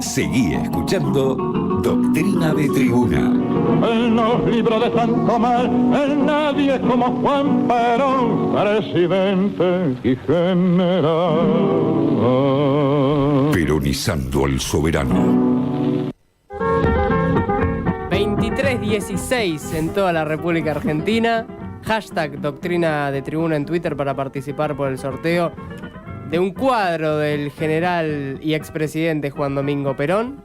Seguí escuchando Doctrina de Tribuna. En los libros de San Tomás, en nadie es como Juan Perón, presidente y general. Peronizando al soberano. 23:16 en toda la República Argentina. Hashtag Doctrina de Tribuna en Twitter para participar por el sorteo de un cuadro del general y expresidente Juan Domingo Perón.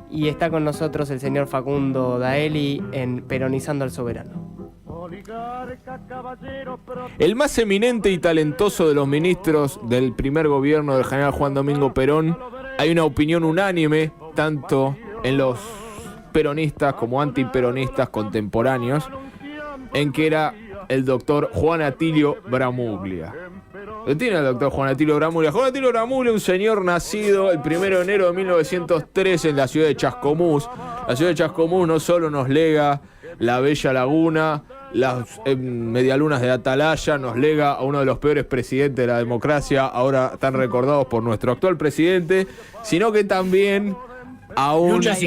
Y está con nosotros el señor Facundo Daeli en Peronizando al Soberano. El más eminente y talentoso de los ministros del primer gobierno del general Juan Domingo Perón. Hay una opinión unánime, tanto en los peronistas como antiperonistas contemporáneos, en que era el doctor Juan Atilio Bramuglia. ¿Lo tiene el doctor Juan Atilio Bramuglia? Juan Atilio Bramuglia, un señor nacido el 1 de enero de 1903 en la ciudad de Chascomús. La ciudad de Chascomús no solo nos lega la bella laguna, las medialunas de Atalaya, nos lega a uno de los peores presidentes de la democracia, ahora tan recordados por nuestro actual presidente, sino que también a un... Luchas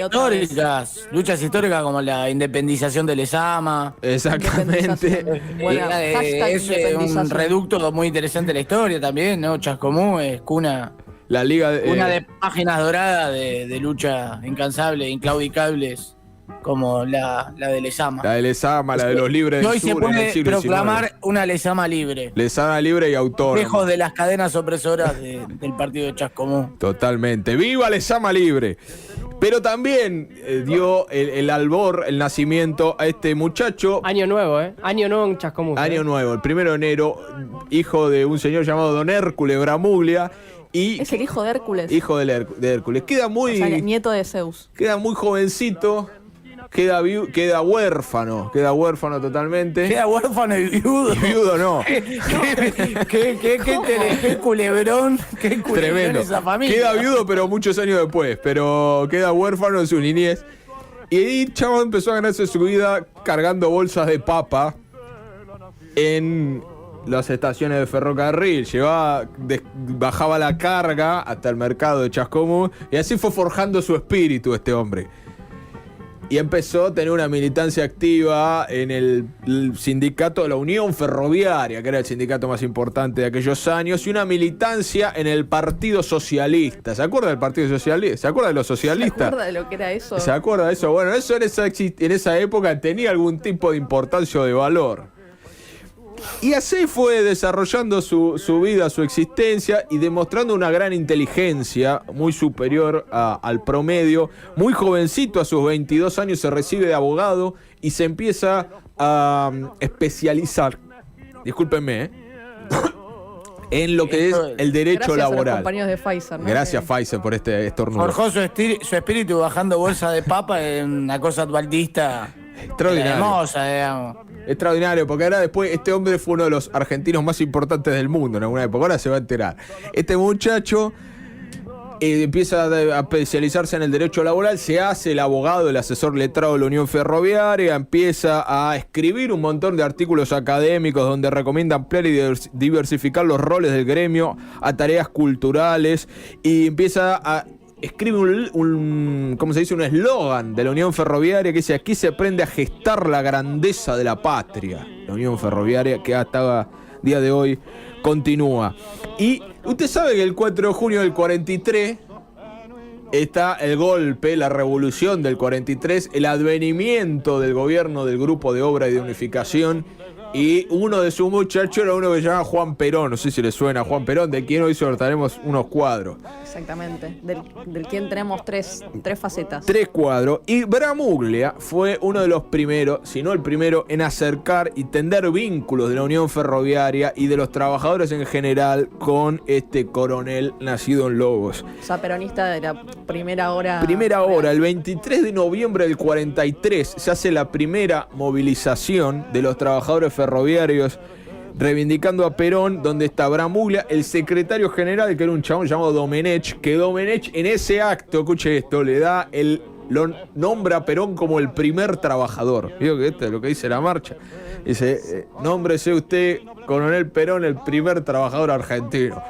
históricas como la independización del Ezama. Exactamente. Es un reducto muy interesante de la historia también, ¿no? Chascomús es cuna. La liga una de páginas doradas de lucha incansable, inclaudicables, como la de Lezama. La de Lezama, la de los libres del sur. Hoy se puede proclamar una Lezama libre. Lezama libre y autónoma. Lejos de las cadenas opresoras del partido de Chascomús. Totalmente. ¡Viva Lezama libre! Pero también dio el albor, el nacimiento a este muchacho. Año nuevo, ¿eh? Año nuevo en Chascomús. Año nuevo, el 1 de enero, hijo de un señor llamado Don Hércules Bramuglia. Es el hijo de Hércules. Hijo de Hércules. Queda muy... O sea, nieto de Zeus. Queda muy jovencito. Queda huérfano totalmente. Queda huérfano y viudo. Y viudo no. Qué culebrón. Qué culebrón tremendo. Esa familia. Queda viudo, pero muchos años después. Pero queda huérfano en su niñez. Y ahí Chavo empezó a ganarse su vida cargando bolsas de papa en las estaciones de ferrocarril. Bajaba la carga hasta el mercado de Chascomús. Y así fue forjando su espíritu este hombre. Y empezó a tener una militancia activa en el sindicato de la Unión Ferroviaria, que era el sindicato más importante de aquellos años, y una militancia en el Partido Socialista. ¿Se acuerda del Partido Socialista? ¿Se acuerda de los socialistas? ¿Se acuerda de lo que era eso? ¿Se acuerda de eso? Bueno, eso en esa época tenía algún tipo de importancia o de valor. Y así fue desarrollando su vida, su existencia y demostrando una gran inteligencia muy superior al promedio. Muy jovencito, a sus 22 años, se recibe de abogado y se empieza a especializar, discúlpenme, en lo que es el derecho laboral. Gracias a los compañeros de Pfizer, ¿no? Gracias Pfizer por este estornudo. Forjó su espíritu bajando bolsa de papa en una cosa dualdista extraordinaria. Hermosa, digamos. Extraordinario, porque ahora después este hombre fue uno de los argentinos más importantes del mundo en alguna época, ahora se va a enterar. Este muchacho empieza a especializarse en el derecho laboral, se hace el abogado, el asesor letrado de la Unión Ferroviaria, empieza a escribir un montón de artículos académicos donde recomienda ampliar y diversificar los roles del gremio a tareas culturales y empieza a... Escribe ¿cómo se dice? Un eslogan de la Unión Ferroviaria que dice: aquí se aprende a gestar la grandeza de la patria. La Unión Ferroviaria que hasta día de hoy continúa. Y usted sabe que el 4 de junio del 43 está el golpe, la revolución del 43, el advenimiento del gobierno del Grupo de Obra y de Unificación. Y uno de sus muchachos era uno que se llama Juan Perón, no sé si le suena a Juan Perón, de quien hoy sortearemos unos cuadros. Exactamente, del quien tenemos tres facetas. 3 cuadros. Y Bramuglia fue uno de los primeros, si no el primero, en acercar y tender vínculos de la Unión Ferroviaria y de los trabajadores en general con este coronel nacido en Lobos. O sea, peronista de la primera hora. Primera hora, el 23 de noviembre del 43 se hace la primera movilización de los trabajadores ferroviarios reivindicando a Perón, donde está Bramuglia, el secretario general, que era un chabón llamado Domenech, que Domenech en ese acto, escuche esto, lo nombra a Perón como el primer trabajador. Digo que esto es lo que dice la marcha. Dice, nómbrese usted, coronel Perón, el primer trabajador argentino.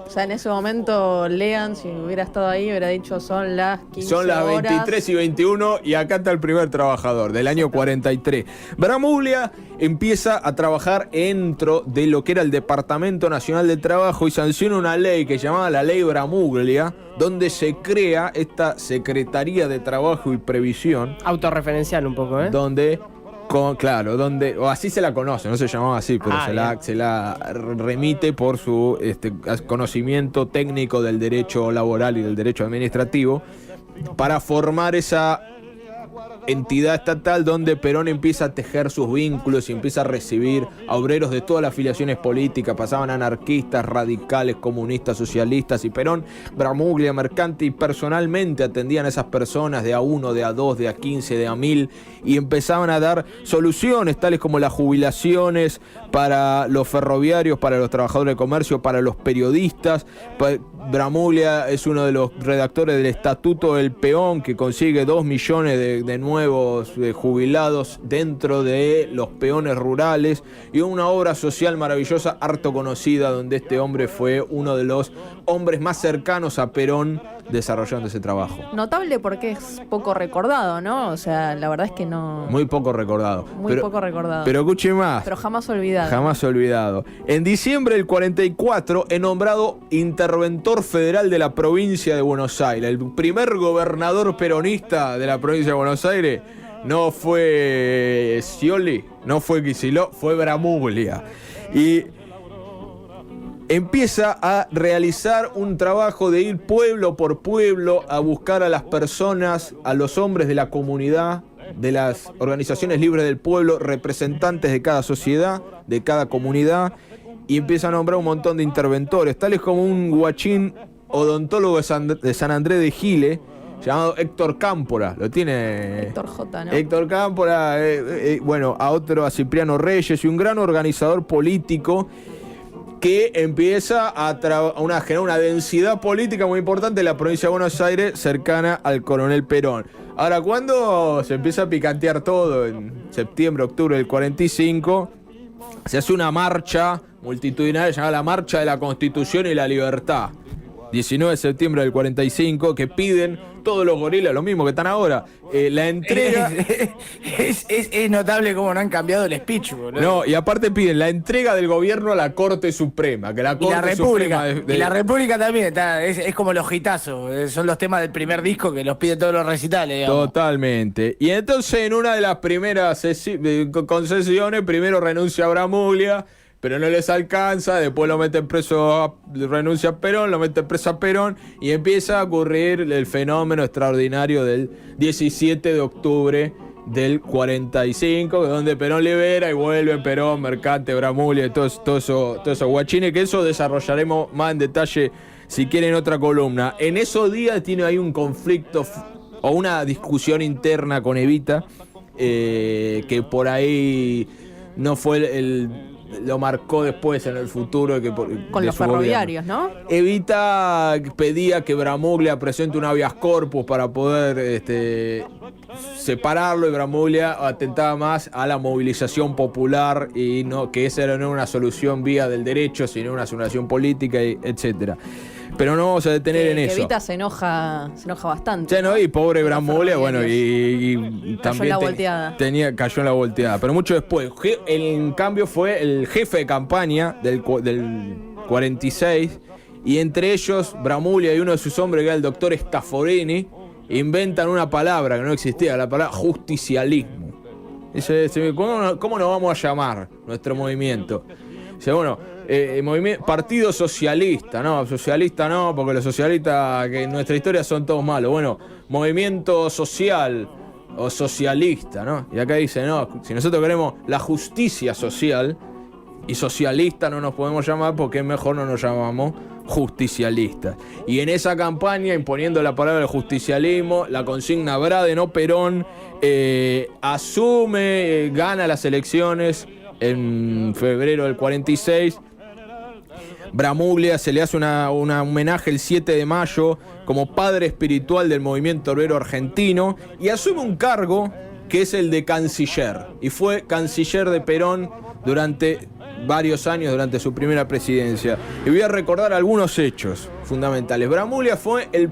O sea, en ese momento, Lean, si hubiera estado ahí, hubiera dicho son las 15 Son las horas. 23:21 y acá está el primer trabajador del año 43. Bramuglia empieza a trabajar dentro de lo que era el Departamento Nacional de Trabajo y sanciona una ley que se llamaba la Ley Bramuglia, donde se crea esta Secretaría de Trabajo y Previsión, Autorreferencial un poco, ¿eh? donde... donde, o así se la conoce, no se llamaba así, pero se la remite por su conocimiento técnico del derecho laboral y del derecho administrativo, para formar esa entidad estatal donde Perón empieza a tejer sus vínculos y empieza a recibir a obreros de todas las afiliaciones políticas. Pasaban anarquistas, radicales, comunistas, socialistas, y Perón, Bramuglia, Mercanti personalmente atendían a esas personas de a 1, de a 2, de a 15, de a 1000, y empezaban a dar soluciones tales como las jubilaciones para los ferroviarios, para los trabajadores de comercio, para los periodistas. Bramuglia es uno de los redactores del Estatuto del Peón, que consigue 2 millones de nuevos jubilados dentro de los peones rurales, y una obra social maravillosa, harto conocida, donde este hombre fue uno de los hombres más cercanos a Perón desarrollando ese trabajo. Notable porque es poco recordado, ¿no? O sea, la verdad es que no... Muy poco recordado. Muy poco recordado. Pero escuche más. Pero jamás olvidado. Jamás olvidado. En diciembre del 44 es nombrado interventor federal de la provincia de Buenos Aires. El primer gobernador peronista de la provincia de Buenos Aires no fue Scioli, no fue Kicillof, fue Bramuglia. Y empieza a realizar un trabajo de ir pueblo por pueblo a buscar a las personas, a los hombres de la comunidad, de las organizaciones libres del pueblo, representantes de cada sociedad, de cada comunidad, y empieza a nombrar un montón de interventores, tales como un guachín odontólogo de San Andrés de Giles, llamado Héctor Cámpora. Lo tiene Héctor J, ¿no? Héctor Cámpora, bueno, a Cipriano Reyes, y un gran organizador político que empieza a generar una densidad política muy importante en la provincia de Buenos Aires, cercana al coronel Perón. Ahora, cuando se empieza a picantear todo, en septiembre, octubre del 45, se hace una marcha multitudinaria llamada la Marcha de la Constitución y la Libertad. 19 de septiembre del 45, que piden todos los gorilas, lo mismo que están ahora, la entrega... Es notable cómo no han cambiado el speech, boludo. No, y aparte piden la entrega del gobierno a la Corte Suprema, que la Corte Y la República. Suprema Y la República también está, es como los hitazos, son los temas del primer disco que los piden todos los recitales, digamos. Totalmente. Y entonces, en una de las primeras concesiones, primero renuncia a Bramuglia, pero no les alcanza, después lo meten preso, renuncia a Perón, lo meten preso a Perón, y empieza a ocurrir el fenómeno extraordinario del 17 de octubre del 45, donde Perón libera y vuelven Perón, Mercante, Bramuglia y todo eso guachines, que eso desarrollaremos más en detalle si quieren otra columna. En esos días tiene ahí un conflicto o una discusión interna con Evita, que por ahí no fue lo marcó después en el futuro. Con los ferroviarios, ¿no? Evita pedía que Bramuglia presente un habeas corpus para poder separarlo, y Bramuglia atentaba más a la movilización popular, y no que esa no era una solución vía del derecho, sino una solución política, etcétera. Pero no vamos a detener en eso. Evita se enoja bastante. Ya no, y pobre Bramuglia, bueno, y cayó también en la volteada. Cayó en la volteada. Pero mucho después. En cambio fue el jefe de campaña del 46, y entre ellos Bramuglia y uno de sus hombres, que era el doctor Stafforini, inventan una palabra que no existía, la palabra justicialismo. Dice, ¿cómo nos vamos a llamar nuestro movimiento? Dice, bueno, Partido Socialista, no, socialista no, porque los socialistas que en nuestra historia son todos malos. Bueno, Movimiento Social o Socialista, ¿no? Y acá dice, no, si nosotros queremos la justicia social, y socialista no nos podemos llamar, porque mejor no nos llamamos justicialistas. Y en esa campaña, imponiendo la palabra del justicialismo, la consigna Brade, no Perón, asume, gana las elecciones en febrero del 46. Bramuglia se le hace un homenaje el 7 de mayo como padre espiritual del movimiento obrero argentino, y asume un cargo que es el de canciller, y fue canciller de Perón durante varios años durante su primera presidencia. Y voy a recordar algunos hechos fundamentales. Bramuglia fue el...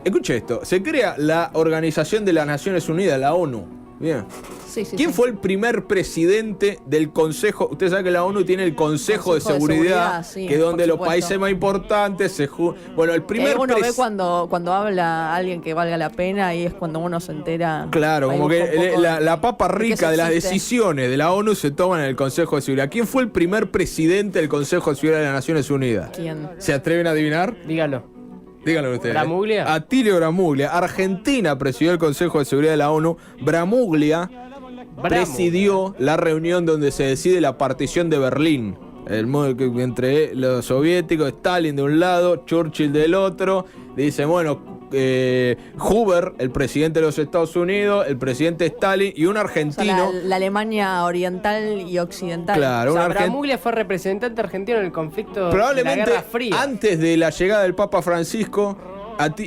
Escuche esto, se crea la Organización de las Naciones Unidas, la ONU. Bien. Sí, sí, ¿Quién sí. fue el primer presidente del Consejo? Usted sabe que la ONU tiene el Consejo de Seguridad, sí, que es donde por los supuesto. países más importantes se Bueno, el primer Uno ve cuando habla alguien que valga la pena y es cuando uno se entera. Claro, ahí como busca un que poco la papa de que rica eso de las existe. decisiones de la ONU se toman en el Consejo de Seguridad. ¿Quién fue el primer presidente del Consejo de Seguridad de las Naciones Unidas? ¿Quién? ¿Se atreven a adivinar? Dígalo. Díganlo ustedes. ¿Bramuglia? Atilio Bramuglia. Argentina presidió el Consejo de Seguridad de la ONU. Bramuglia presidió la reunión donde se decide la partición de Berlín. El modo que entre los soviéticos, Stalin de un lado, Churchill del otro. Dice, bueno, Hoover, el presidente de los Estados Unidos, el presidente Stalin y un O sea, argentino. la Alemania oriental y occidental. Claro, O sea, un argentino. Bramuglia fue representante argentino en el conflicto de la Probablemente Guerra Fría. antes de la llegada del Papa Francisco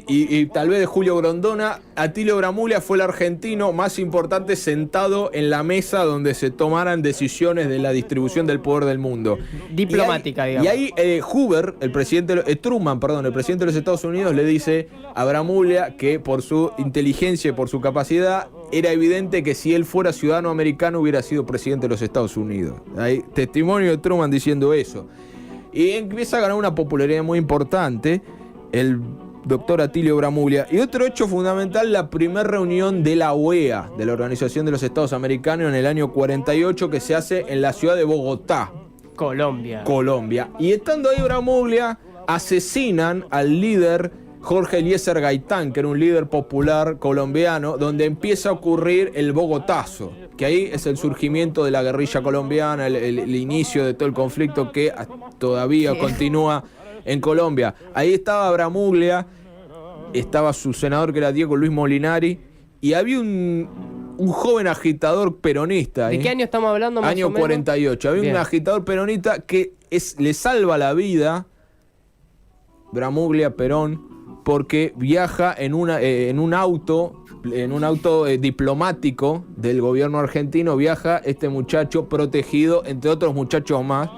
y tal vez de Julio Grondona, Atilio Bramuglia fue el argentino más importante sentado en la mesa donde se tomaran decisiones de la distribución del poder del mundo. Diplomática, y digamos. ahí Hoover, el presidente, Truman, perdón, el presidente de los Estados Unidos, le dice a Bramuglia que por su inteligencia y por su capacidad era evidente que si él fuera ciudadano americano hubiera sido presidente de los Estados Unidos. Hay testimonio de Truman diciendo eso. Y empieza a ganar una popularidad muy importante el doctor Atilio Bramuglia. Y otro hecho fundamental, la primera reunión de la OEA, de la Organización de los Estados Americanos, en el año 48, que se hace en la ciudad de Bogotá, Colombia. Colombia. Y estando ahí Bramuglia, asesinan al líder Jorge Eliezer Gaitán, que era un líder popular colombiano, donde empieza a ocurrir el Bogotazo, que ahí es el surgimiento de la guerrilla colombiana, el inicio de todo el conflicto que todavía continúa en Colombia. Ahí estaba Bramuglia, estaba su senador que era Diego Luis Molinari, y había un joven agitador peronista. ¿De qué año estamos hablando más Año o menos? 48. Había Bien. un agitador peronista que le salva la vida, Bramuglia Perón, porque viaja en un auto diplomático del gobierno argentino. Viaja este muchacho protegido, entre otros muchachos más,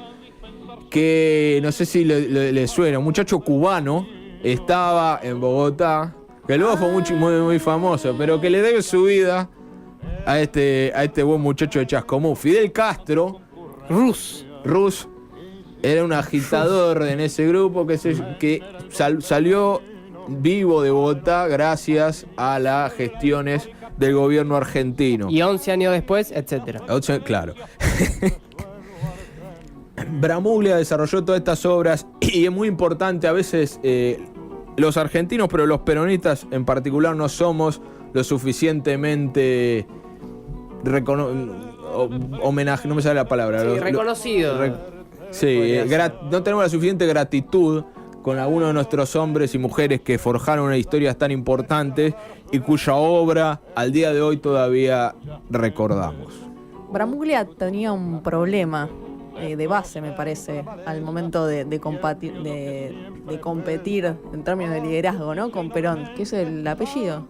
que no sé si le suena, un muchacho cubano, estaba en Bogotá, que luego fue muy famoso, pero que le debe su vida a este buen muchacho de Chascomús. Fidel Castro, Rus, era un agitador en ese grupo que salió vivo de Bogotá gracias a las gestiones del gobierno argentino. Y 11 años después, etcétera. Claro. Bramuglia desarrolló todas estas obras y es muy importante, a veces los argentinos, pero los peronistas en particular, no somos lo suficientemente homenaje, no me sale la palabra. Sí, reconocido. No tenemos la suficiente gratitud con algunos de nuestros hombres y mujeres que forjaron unas historias tan importantes y cuya obra al día de hoy todavía recordamos. Bramuglia tenía un problema de base, me parece, al momento de competir en términos de liderazgo, ¿no? Con Perón, que es el apellido.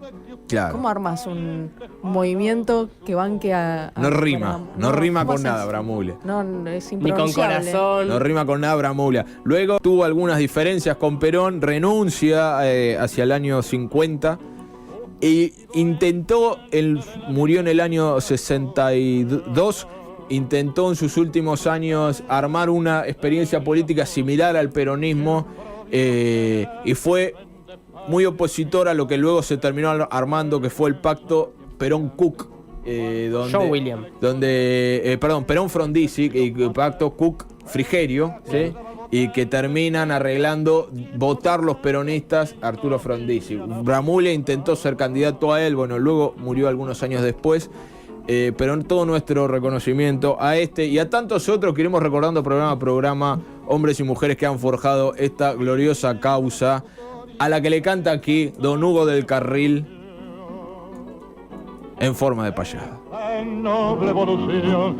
Claro. ¿Cómo armas un movimiento que banque a No rima ¿cómo con haces? nada Bramuglia. No, es Ni con impronunciable. corazón. No rima con nada Bramuglia. Luego tuvo algunas diferencias con Perón, renuncia hacia el año 50 e intentó, él murió en el año 62, intentó en sus últimos años armar una experiencia política similar al peronismo y fue muy opositor a lo que luego se terminó armando, que fue el pacto Perón-Cook. John William. Perón-Frondizi, y el pacto Cook-Frigerio, ¿sí? Y que terminan arreglando votar los peronistas a Arturo Frondizi. Bramuglia intentó ser candidato a él, bueno, luego murió algunos años después. Pero en todo nuestro reconocimiento a este y a tantos otros que iremos recordando programa a programa, hombres y mujeres que han forjado esta gloriosa causa, a la que le canta aquí don Hugo del Carril en forma de payada. En noble evolución,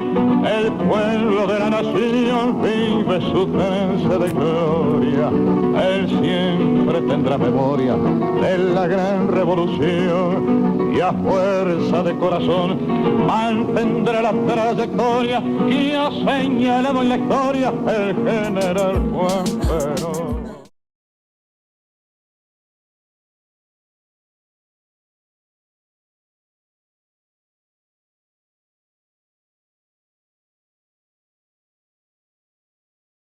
el pueblo de la nación vive su trance de gloria. Él siempre siempre tendrá memoria de la gran revolución y a fuerza de corazón mantendrá la trayectoria que ha señalado en la historia el general Juan Perón.